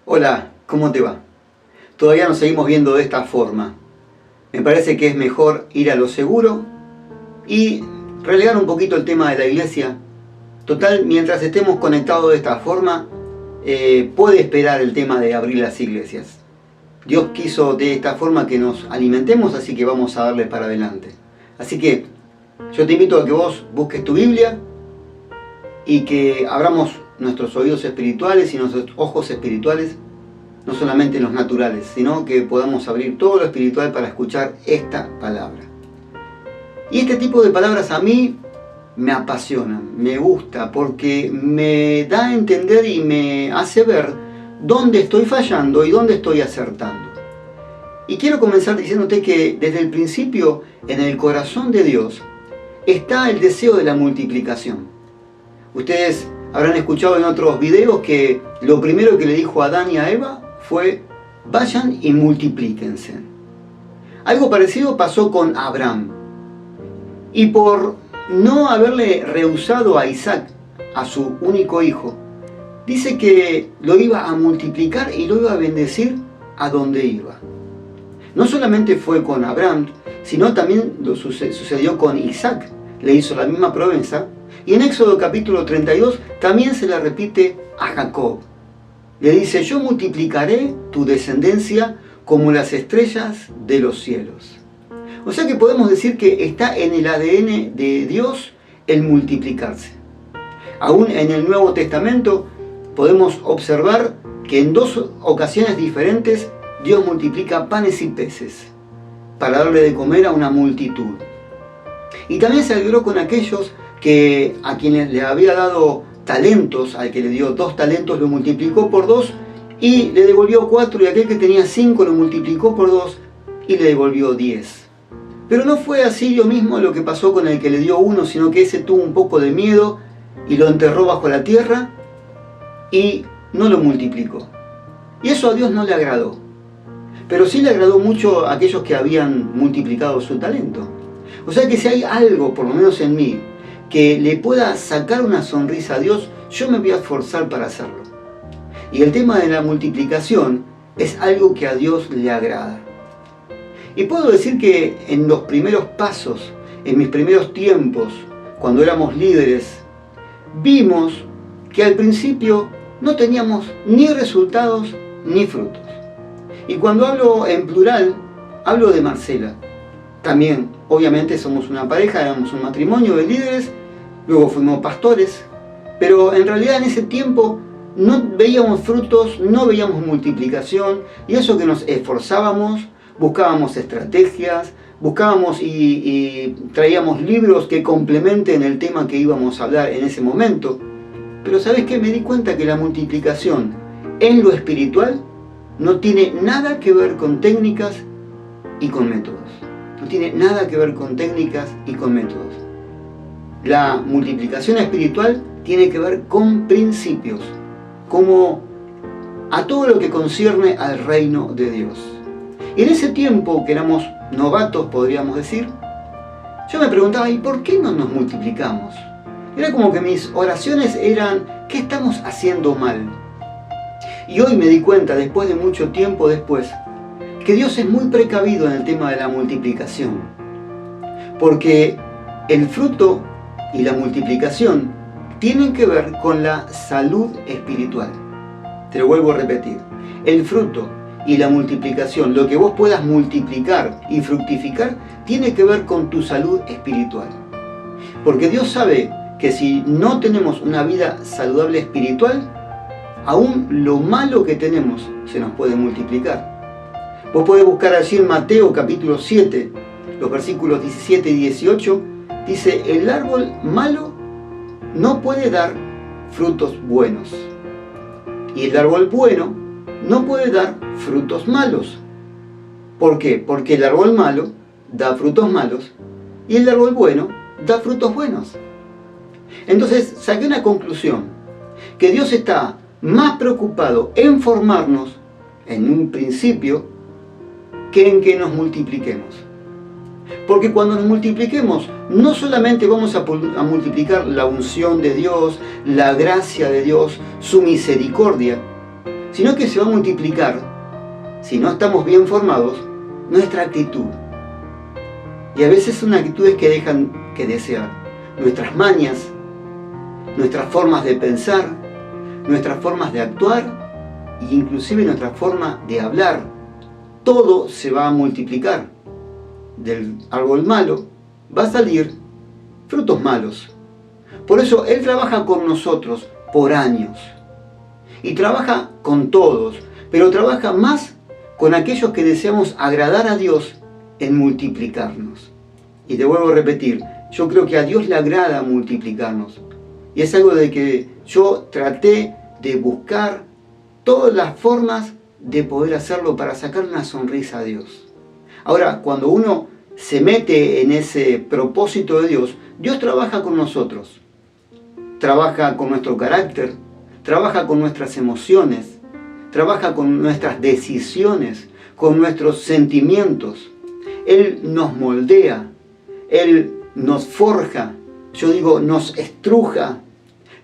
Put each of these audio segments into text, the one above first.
Hola, ¿cómo te va? Todavía nos seguimos viendo de esta forma. Me parece que es mejor ir a lo seguro y relegar un poquito el tema de la iglesia. Total, mientras estemos conectados de esta forma, puede esperar el tema de abrir las iglesias. Dios quiso de esta forma que nos alimentemos, así que vamos a darle para adelante. Así que yo te invito a que vos busques tu Biblia y que abramos nuestros oídos espirituales y nuestros ojos espirituales, no solamente los naturales, sino que podamos abrir todo lo espiritual para escuchar esta palabra. Y este tipo de palabras a mí me apasionan, me gusta, porque me da a entender y me hace ver dónde estoy fallando y dónde estoy acertando. Y quiero comenzar diciéndote que desde el principio, en el corazón de Dios, está el deseo de la multiplicación. Ustedes habrán escuchado en otros videos que lo primero que le dijo a Adán y a Eva fue: vayan y multiplíquense. Algo parecido pasó con Abraham. Y por no haberle rehusado a Isaac, a su único hijo, dice que lo iba a multiplicar y lo iba a bendecir a donde iba. No solamente fue con Abraham, sino también sucedió con Isaac. Le hizo la misma promesa. Y en Éxodo capítulo 32 también se la repite a Jacob. Le dice: yo multiplicaré tu descendencia como las estrellas de los cielos. O sea que podemos decir que está en el ADN de Dios el multiplicarse. Aún en el Nuevo Testamento podemos observar que en dos ocasiones diferentes Dios multiplica panes y peces para darle de comer a una multitud. Y también se alegró con aquellos que a quienes le había dado talentos, al que le dio 2 talentos lo multiplicó por 2 y le devolvió 4, y aquel que tenía 5 lo multiplicó por 2 y le devolvió 10. Pero no fue así lo mismo lo que pasó con el que le dio 1, sino que ese tuvo un poco de miedo y lo enterró bajo la tierra y no lo multiplicó. Y eso a Dios no le agradó. Pero sí le agradó mucho a aquellos que habían multiplicado su talento. O sea que si hay algo, por lo menos en mí, que le pueda sacar una sonrisa a Dios, yo me voy a esforzar para hacerlo. Y el tema de la multiplicación es algo que a Dios le agrada. Y puedo decir que en los primeros pasos, en mis primeros tiempos, cuando éramos líderes, vimos que al principio no teníamos ni resultados ni frutos. Y cuando hablo en plural, hablo de Marcela. También, obviamente, somos una pareja, éramos un matrimonio de líderes, luego fuimos pastores, pero en realidad en ese tiempo no veíamos frutos, no veíamos multiplicación, y eso que nos esforzábamos, buscábamos estrategias, buscábamos y traíamos libros que complementen el tema que íbamos a hablar en ese momento. Pero ¿sabes qué? Me di cuenta que la multiplicación en lo espiritual no tiene nada que ver con técnicas y con métodos. No tiene nada que ver con técnicas y con métodos. La multiplicación espiritual tiene que ver con principios, como a todo lo que concierne al reino de Dios. Y en ese tiempo que éramos novatos, podríamos decir, yo me preguntaba: ¿y por qué no nos multiplicamos? Era como que mis oraciones eran: ¿qué estamos haciendo mal? Y hoy me di cuenta, después de mucho tiempo después, que Dios es muy precavido en el tema de la multiplicación. Porque el fruto y la multiplicación tienen que ver con la salud espiritual. Te lo vuelvo a repetir. El fruto y la multiplicación, lo que vos puedas multiplicar y fructificar, tiene que ver con tu salud espiritual. Porque Dios sabe que si no tenemos una vida saludable espiritual, aún lo malo que tenemos se nos puede multiplicar. Vos podés buscar allí en Mateo capítulo 7, los versículos 17 y 18, dice: el árbol malo no puede dar frutos buenos, y el árbol bueno no puede dar frutos malos. ¿Por qué? Porque el árbol malo da frutos malos y el árbol bueno da frutos buenos. Entonces saqué una conclusión: que Dios está más preocupado en formarnos en un principio que en que nos multipliquemos. Porque cuando nos multipliquemos, no solamente vamos a multiplicar la unción de Dios, la gracia de Dios, su misericordia, sino que se va a multiplicar, si no estamos bien formados, nuestra actitud. Y a veces son actitudes que dejan que desear. Nuestras mañas, nuestras formas de pensar, nuestras formas de actuar e inclusive nuestra forma de hablar. Todo se va a multiplicar. Del árbol malo va a salir frutos malos. Por eso Él trabaja con nosotros por años. Y trabaja con todos, pero trabaja más con aquellos que deseamos agradar a Dios en multiplicarnos. Y te vuelvo a repetir, yo creo que a Dios le agrada multiplicarnos. Y es algo de que yo traté de buscar todas las formas de poder hacerlo para sacar una sonrisa a Dios. Ahora, cuando uno se mete en ese propósito de Dios, Dios trabaja con nosotros. Trabaja con nuestro carácter, trabaja con nuestras emociones, trabaja con nuestras decisiones, con nuestros sentimientos. Él nos moldea, Él nos forja, yo digo, nos estruja,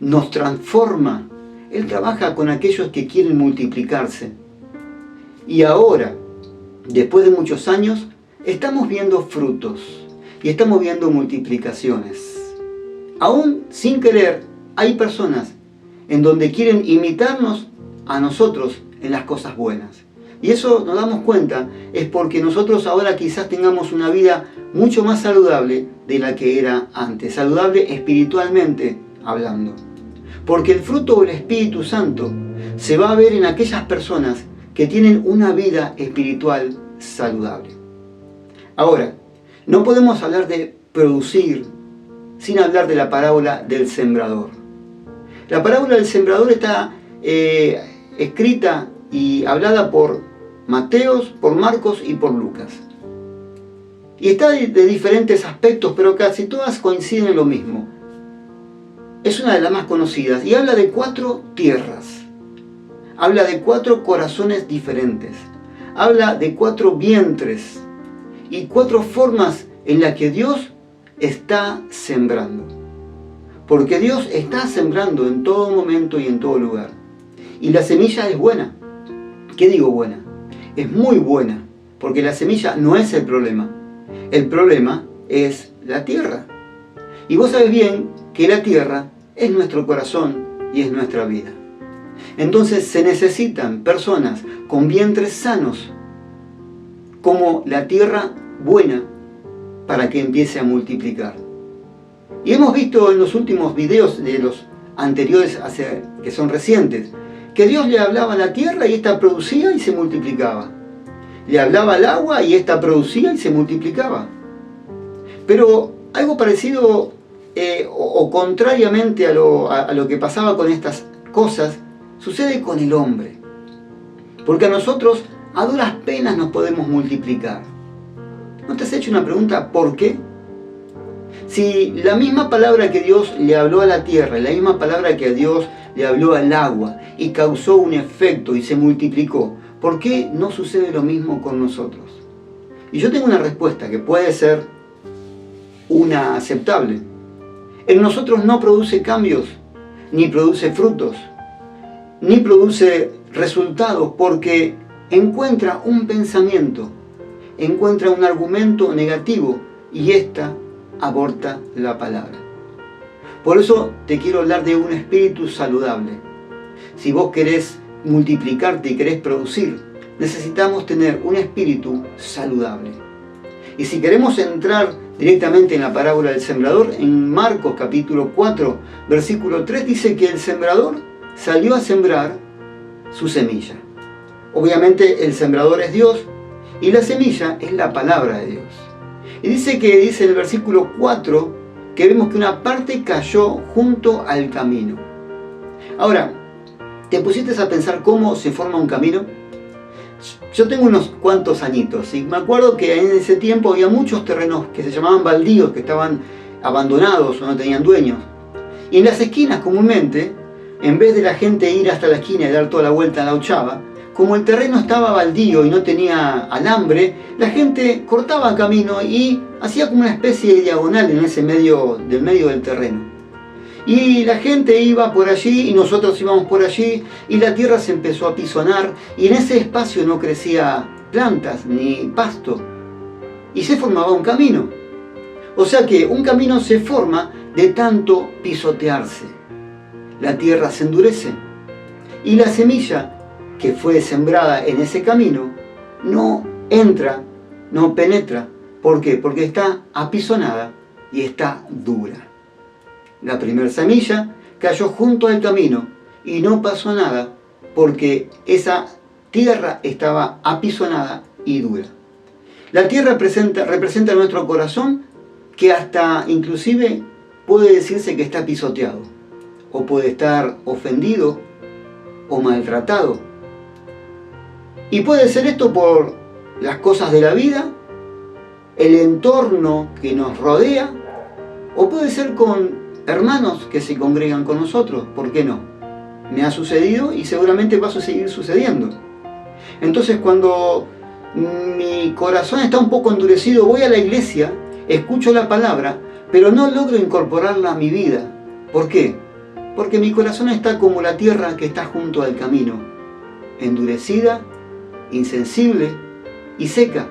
nos transforma. Él trabaja con aquellos que quieren multiplicarse. Y ahora, después de muchos años, estamos viendo frutos y estamos viendo multiplicaciones. Aún sin querer, hay personas en donde quieren imitarnos a nosotros en las cosas buenas. Y eso nos damos cuenta es porque nosotros ahora quizás tengamos una vida mucho más saludable de la que era antes, saludable espiritualmente hablando. Porque el fruto del Espíritu Santo se va a ver en aquellas personas que tienen una vida espiritual saludable. Ahora, no podemos hablar de producir sin hablar de la parábola del sembrador. La parábola del sembrador está escrita y hablada por Mateo, por Marcos y por Lucas. Y está de diferentes aspectos, pero casi todas coinciden en lo mismo. Es una de las más conocidas y habla de 4 tierras. Habla de 4 corazones diferentes. Habla de 4 vientres y 4 formas en las que Dios está sembrando. Porque Dios está sembrando en todo momento y en todo lugar. Y la semilla es buena. ¿Qué digo buena? Es muy buena, porque la semilla no es el problema. El problema es la tierra. Y vos sabés bien que la tierra es nuestro corazón y es nuestra vida. Entonces se necesitan personas con vientres sanos, como la tierra buena, para que empiece a multiplicar. Y hemos visto en los últimos videos de los anteriores, que son recientes, que Dios le hablaba a la tierra y ésta producía y se multiplicaba. Le hablaba al agua y ésta producía y se multiplicaba. Pero algo parecido o contrariamente a lo que pasaba con estas cosas, sucede con el hombre. Porque a nosotros a duras penas nos podemos multiplicar. ¿No te has hecho una pregunta por qué? Si la misma palabra que Dios le habló a la tierra, la misma palabra que a Dios le habló al agua y causó un efecto y se multiplicó, ¿por qué no sucede lo mismo con nosotros? Y yo tengo una respuesta que puede ser una aceptable. En nosotros no produce cambios, ni produce frutos, ni produce resultados, porque encuentra un pensamiento, encuentra un argumento negativo y ésta aborta la palabra. Por eso te quiero hablar de un espíritu saludable. Si vos querés multiplicarte y querés producir, necesitamos tener un espíritu saludable. Y si queremos entrar directamente en la parábola del sembrador, en Marcos capítulo 4, versículo 3, dice que el sembrador salió a sembrar su semilla. Obviamente el sembrador es Dios y la semilla es la palabra de Dios. Y dice en el versículo 4 que vemos que una parte cayó junto al camino. Ahora, ¿te pusiste a pensar cómo se forma un camino? Yo tengo unos cuantos añitos y me acuerdo que en ese tiempo había muchos terrenos que se llamaban baldíos, que estaban abandonados o no tenían dueños. Y en las esquinas comúnmente, en vez de la gente ir hasta la esquina y dar toda la vuelta a la ochava, como el terreno estaba baldío y no tenía alambre, la gente cortaba camino y hacía como una especie de diagonal en ese medio del terreno. Y la gente iba por allí y nosotros íbamos por allí y la tierra se empezó a apisonar y en ese espacio no crecía plantas ni pasto y se formaba un camino. O sea que un camino se forma de tanto pisotearse. La tierra se endurece y la semilla que fue sembrada en ese camino no entra, no penetra. ¿Por qué? Porque está apisonada y está dura. La primera semilla cayó junto al camino y no pasó nada porque esa tierra estaba apisonada y dura. La tierra representa nuestro corazón, que hasta inclusive puede decirse que está pisoteado o puede estar ofendido o maltratado. Y puede ser esto por las cosas de la vida, el entorno que nos rodea, o puede ser con hermanos que se congregan con nosotros. ¿Por qué no? Me ha sucedido y seguramente va a seguir sucediendo. Entonces, cuando mi corazón está un poco endurecido, voy a la iglesia, escucho la palabra, pero no logro incorporarla a mi vida. ¿Por qué? Porque mi corazón está como la tierra que está junto al camino, endurecida, insensible y seca.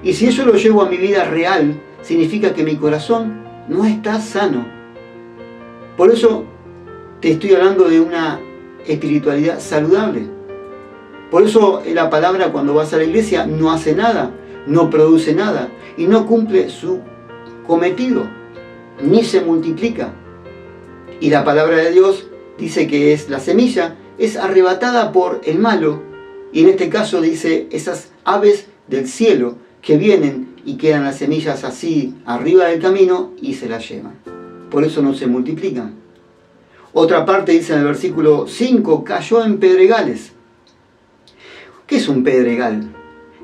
Y si eso lo llevo a mi vida real, significa que mi corazón no está sano. Por eso te estoy hablando de una espiritualidad saludable. Por eso la palabra, cuando vas a la iglesia, no hace nada, no produce nada y no cumple su cometido, ni se multiplica. Y la palabra de Dios dice que la semilla es arrebatada por el malo, y en este caso dice esas aves del cielo que vienen y quedan las semillas así arriba del camino y se las llevan. Por eso no se multiplican. Otra parte dice en el versículo 5, cayó en pedregales. ¿Qué es un pedregal?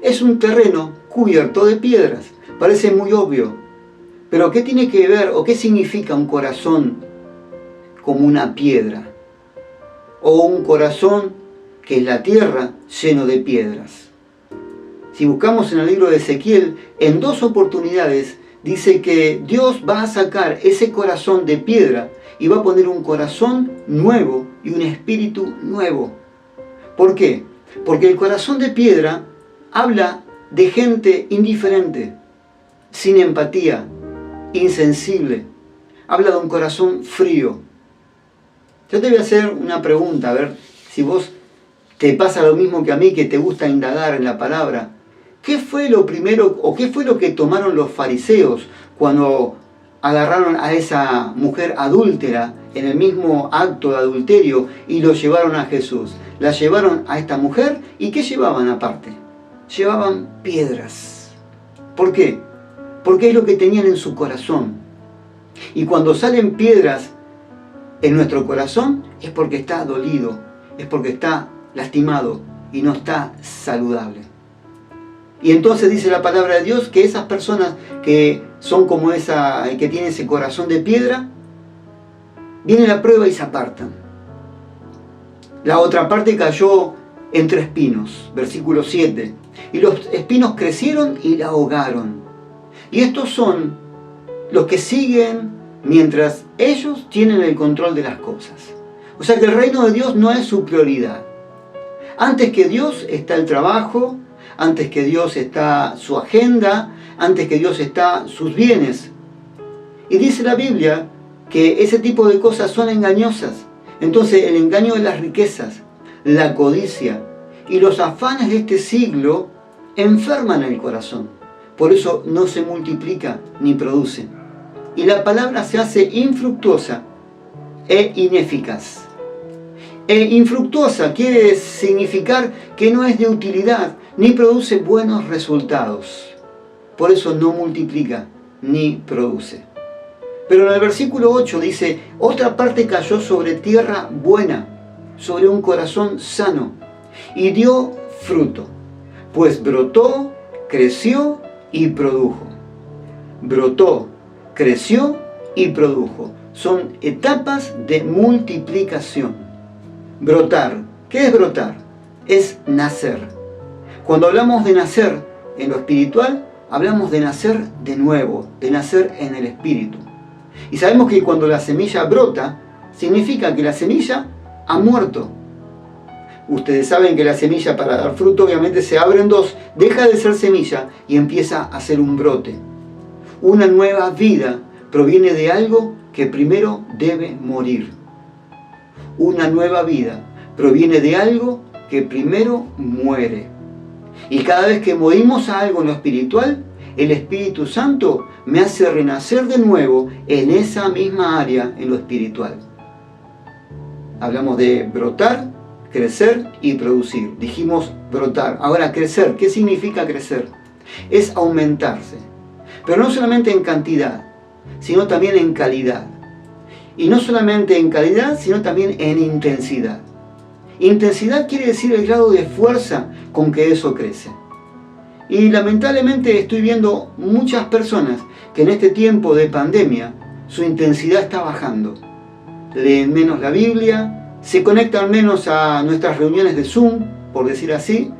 Es un terreno cubierto de piedras. Parece muy obvio. Pero ¿qué tiene que ver o qué significa un corazón como una piedra? O un corazón que es la tierra lleno de piedras. Si buscamos en el libro de Ezequiel, en 2 oportunidades dice que Dios va a sacar ese corazón de piedra y va a poner un corazón nuevo y un espíritu nuevo. ¿Por qué? Porque el corazón de piedra habla de gente indiferente, sin empatía, insensible. Habla de un corazón frío. Yo te voy a hacer una pregunta, a ver si vos te pasa lo mismo que a mí, que te gusta indagar en la palabra. ¿Qué fue lo primero o qué fue lo que tomaron los fariseos cuando agarraron a esa mujer adúltera en el mismo acto de adulterio y lo llevaron a Jesús? La llevaron a esta mujer y ¿qué llevaban aparte? Llevaban piedras. ¿Por qué? Porque es lo que tenían en su corazón. Y cuando salen piedras en nuestro corazón es porque está dolido, es porque está lastimado y no está saludable. Y entonces dice la palabra de Dios que esas personas que son como que tienen ese corazón de piedra, viene la prueba y se apartan. La otra parte cayó entre espinos, versículo 7. Y los espinos crecieron y la ahogaron. Y estos son los que siguen mientras ellos tienen el control de las cosas. O sea que el reino de Dios no es su prioridad. Antes que Dios está el trabajo, antes que Dios está su agenda, antes que Dios está sus bienes. Y dice la Biblia que ese tipo de cosas son engañosas. Entonces el engaño de las riquezas, la codicia y los afanes de este siglo enferman el corazón. Por eso no se multiplica ni produce. Y la palabra se hace infructuosa e ineficaz. Infructuosa quiere significar que no es de utilidad, ni produce buenos resultados. Por eso no multiplica, ni produce. Pero en el versículo 8 dice, otra parte cayó sobre tierra buena, sobre un corazón sano, y dio fruto, pues brotó, creció y produjo. Brotó, creció y produjo. Son etapas de multiplicación. Brotar. ¿Qué es brotar? Es nacer. Cuando hablamos de nacer en lo espiritual, hablamos de nacer de nuevo, de nacer en el espíritu. Y sabemos que cuando la semilla brota, significa que la semilla ha muerto. Ustedes saben que la semilla, para dar fruto, obviamente se abre en dos, deja de ser semilla y empieza a ser un brote. Una nueva vida proviene de algo que primero debe morir. Una nueva vida proviene de algo que primero muere. Y cada vez que morimos a algo en lo espiritual, el Espíritu Santo me hace renacer de nuevo en esa misma área en lo espiritual. Hablamos de brotar, crecer y producir. Dijimos brotar. Ahora, crecer. ¿Qué significa crecer? Es aumentarse. Pero no solamente en cantidad, sino también en calidad. Y no solamente en calidad, sino también en intensidad. Intensidad quiere decir el grado de fuerza con que eso crece. Y lamentablemente estoy viendo muchas personas que en este tiempo de pandemia su intensidad está bajando. Leen menos la Biblia, se conectan menos a nuestras reuniones de Zoom, por decir así,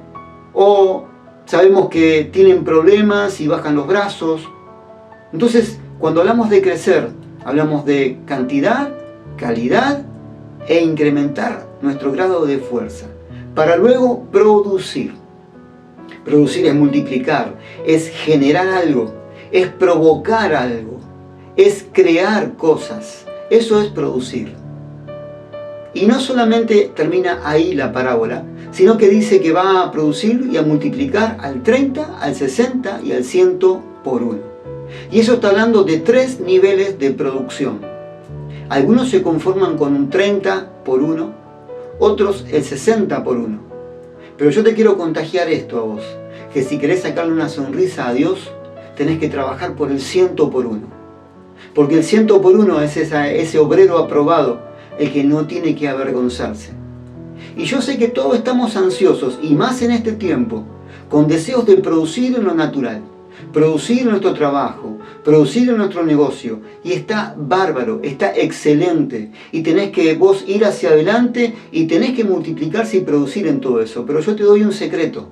o sabemos que tienen problemas y bajan los brazos. Entonces, cuando hablamos de crecer, hablamos de cantidad, calidad e incrementar nuestro grado de fuerza, para luego producir. Producir es multiplicar, es generar algo, es provocar algo, es crear cosas. Eso es producir. Y no solamente termina ahí la parábola, sino que dice que va a producir y a multiplicar al 30, al 60 y al 100 por 1. Y eso está hablando de 3 niveles de producción. Algunos se conforman con un 30 por 1, otros el 60 por 1. Pero yo te quiero contagiar esto a vos, que si querés sacarle una sonrisa a Dios, tenés que trabajar por el 100 por 1. Porque el 100 por 1 es ese obrero aprobado, el que no tiene que avergonzarse. Y yo sé que todos estamos ansiosos, y más en este tiempo, con deseos de producir en lo natural, producir en nuestro trabajo, producir en nuestro negocio. Y está bárbaro, está excelente. Y tenés que vos ir hacia adelante y tenés que multiplicarse y producir en todo eso. Pero yo te doy un secreto.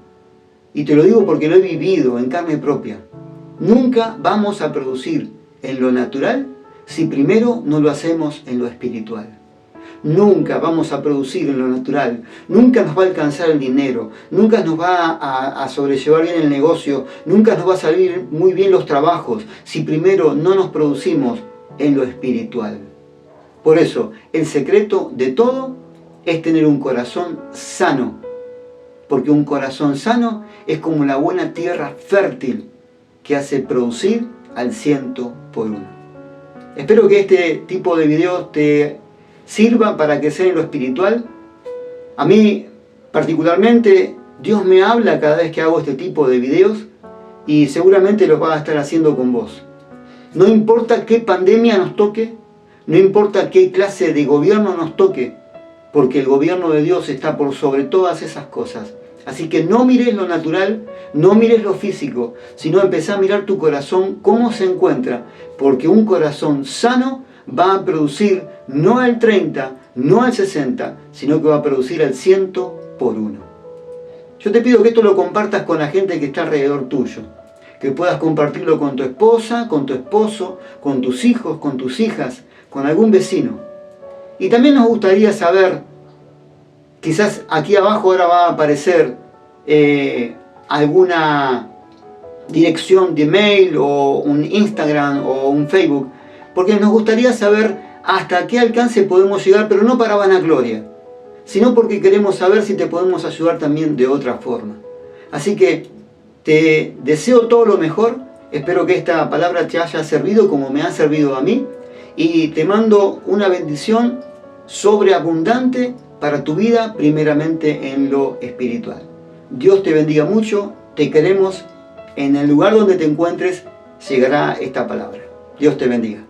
Y te lo digo porque lo he vivido en carne propia. Nunca vamos a producir en lo natural si primero no lo hacemos en lo espiritual. Nunca vamos a producir en lo natural, nunca nos va a alcanzar el dinero, nunca nos va a sobrellevar bien el negocio, nunca nos va a salir muy bien los trabajos si primero no nos producimos en lo espiritual. Por eso, el secreto de todo es tener un corazón sano, porque un corazón sano es como la buena tierra fértil que hace producir al 100 por 1. Espero que este tipo de videos te sirva para crecer en lo espiritual. A mí particularmente Dios me habla cada vez que hago este tipo de videos y seguramente lo va a estar haciendo con vos. No importa qué pandemia nos toque, no importa qué clase de gobierno nos toque, porque el gobierno de Dios está por sobre todas esas cosas. Así que no mires lo natural, no mires lo físico, sino empezá a mirar tu corazón, cómo se encuentra, porque un corazón sano va a producir no al 30, no al 60, sino que va a producir al 100 por 1. Yo te pido que esto lo compartas con la gente que está alrededor tuyo, que puedas compartirlo con tu esposa, con tu esposo, con tus hijos, con tus hijas, con algún vecino. Y también nos gustaría saber, quizás aquí abajo ahora va a aparecer alguna dirección de mail o un Instagram o un Facebook, porque nos gustaría saber hasta qué alcance podemos llegar, pero no para vanagloria, sino porque queremos saber si te podemos ayudar también de otra forma. Así que te deseo todo lo mejor, espero que esta palabra te haya servido como me ha servido a mí, y te mando una bendición sobreabundante para tu vida, primeramente en lo espiritual. Dios te bendiga mucho, te queremos, en el lugar donde te encuentres llegará esta palabra. Dios te bendiga.